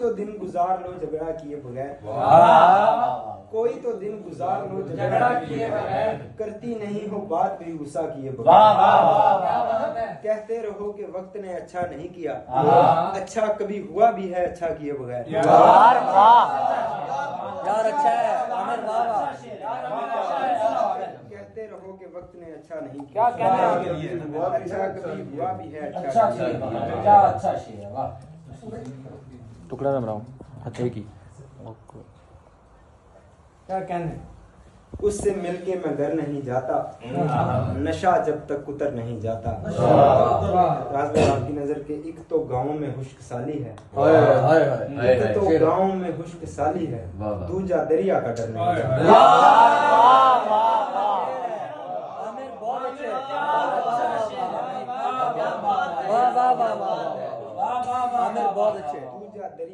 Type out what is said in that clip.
तो दिन गुजार लो झगड़ा किए बगैर, कोई तो दिन गुजार लो झगड़ा किए बगैर, करती नहीं हो बात भी गुस्सा किए बगैर, कहते रहो कि वक्त ने अच्छा नहीं किया, अच्छा कभी हुआ भी है अच्छा किए बगैर। यार अच्छा है आमिर, कहते रहो कि वक्त ने अच्छा नहीं क्या किया, कहने अच्छा कभी हुआ भी है अच्छा क्या अच्छा शेर है, वाह। टुकड़ा ना बनाओ, अच्छा की क्या कहने, उससे मिलके मैं घर नहीं जाता, नशा जब तक उतर नहीं जाता। आपकी नजर के एक तो गाँव में खुश्क साली है, एक तो गाँव में खुश्क साली है, दूजा दरिया का डर नहीं जाता। आमिर बहुत अच्छे, आमिर बहुत अच्छे।